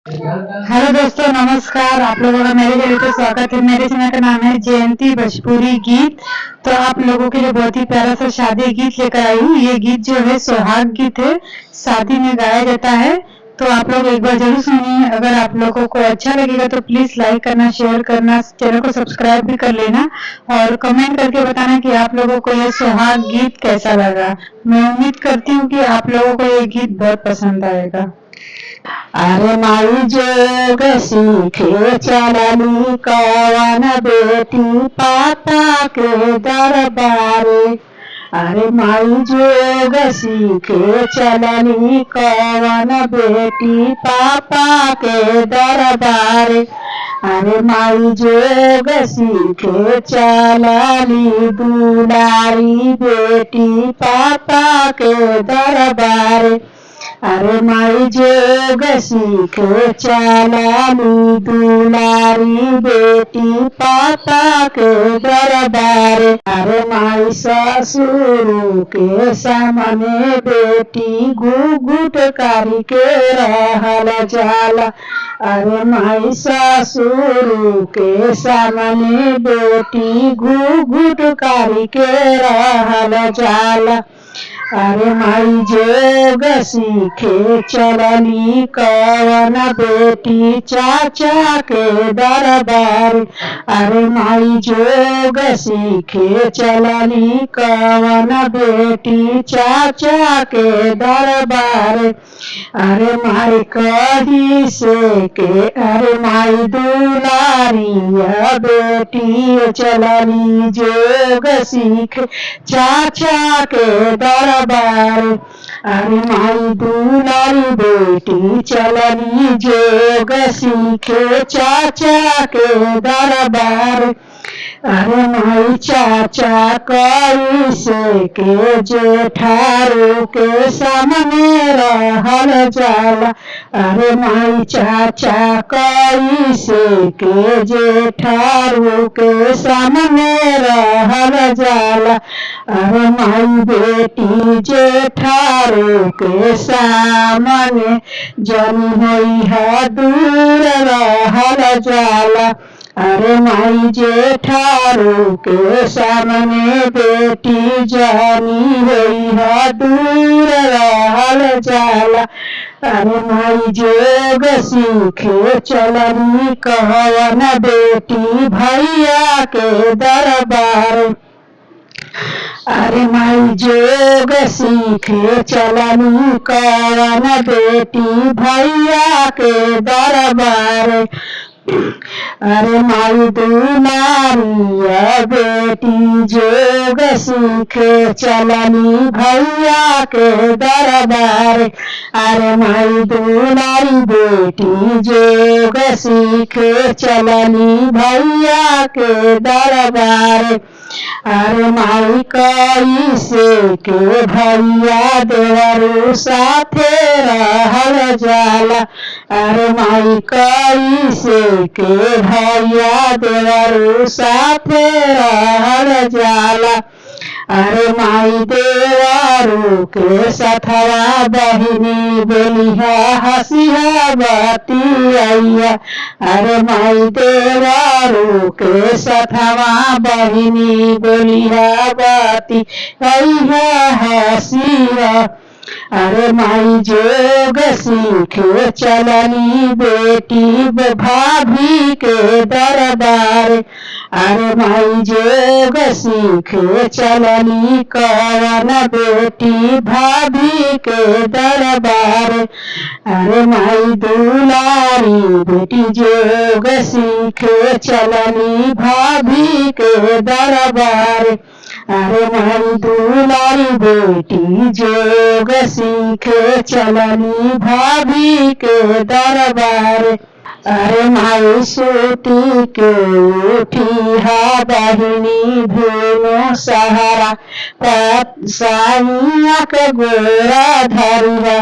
Hello दोस्तों, नमस्कार। आप लोगों का मेरे चैनल पे स्वागत है। मेरे चैनल का नाम है जयंती भोजपुरी गीत। तो आप लोगों के लिए बहुत ही प्यारा सा शादी गीत लेकर आई हूँ। ये गीत जो है सुहाग गीत है, शादी में गाया जाता है। तो आप लोग एक बार जरूर सुनिए। अगर आप लोगों को अच्छा लगेगा तो प्लीज लाइक करना, शेयर करना, चैनल को सब्सक्राइब भी कर लेना और कमेंट करके बताना कि आप लोगों को ये सुहाग गीत कैसा लगा। मैं उम्मीद करती हूँ कि आप लोगों को ये गीत बहुत पसंद आएगा। अरे माई जोग सीखे चलनी कवन बेटी पापा के दरबारे। अरे माई जोग सीखे चलनी कवन बेटी पापा के दरबारे। अरे माई जोग सीखे चलनी दुलारी बेटी पापा के दरबारे। अरे माई जोग सीखे चलानी दुलारी बेटी पापा के दरबारे। अरे माई ससुर के सामने बेटी घुघुट कारी के रहल जाला। अरे माई ससुर के सामने बेटी घुघुट कारी के रहल जाला। अरे माई जोग सीखे चलनी कवन बेटी चाचा के दरबार। अरे माई जोग सीखे चलनी कवन बेटी चाचा के दरबार। अरे माई कही से के अरे माई दुलारिया बेटी चलनी जोग सीखे चाचा के दरबार। अरे माई दुलारी बेटी चलनी जोग सीखे चाचा के दरबार। अरे माई चाचा कैसे के जेठारू के सामने रहल जाला। अरे माई चाचा कैसे के जेठारू के सामने रहल जाला। अरे माई बेटी जेठारू के सामने जनी होई है दूर रहल जाला। अरे माई जेठारू के सामने बेटी जानी होई है दूर रहल जाला। अरे माई जोग सीखे चलनी कवन बेटी भैया के दरबार। अरे माई जोग सीखे चलनी कवन बेटी भैया के दरबार। अरे माई दुलारिया बेटी जोग सीखे चलनी भैया के दरबार। अरे माई दुलारी बेटी जोग सीखे चलनी भैया के दरबार। अरे माई कैसे के भैया देवरू साथे रहल जाला। अरे माई कैसे के भैया देवरू साथे रहल जाला। अरे माई देवरू के सथवा बहिनी बोलिहा हसिहा बतिया। अरे माई देवरू के सथवा बहिनी बोलिहा बतिया हसिया। अरे माई जोग सीखे चलनी बेटी भाभी के दरबार। अरे माई जोग सीखे चलनी कवन बेटी भाभी के दरबार। अरे माई दुलारी बेटी जोग सीखे चलनी भाभी के दरबार। अरे माई दुलारी बेटी जोग सीखे चलनी भाभी के दरबार। अरे माई सूती के उठी हा बहिनी भेनो सहारा साइया के गोरा धरिया।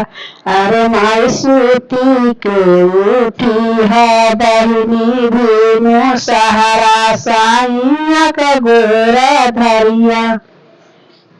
अरे माई सूती के उठी हा बहिनी भेनो सहारा साइया के गोरा धरिया।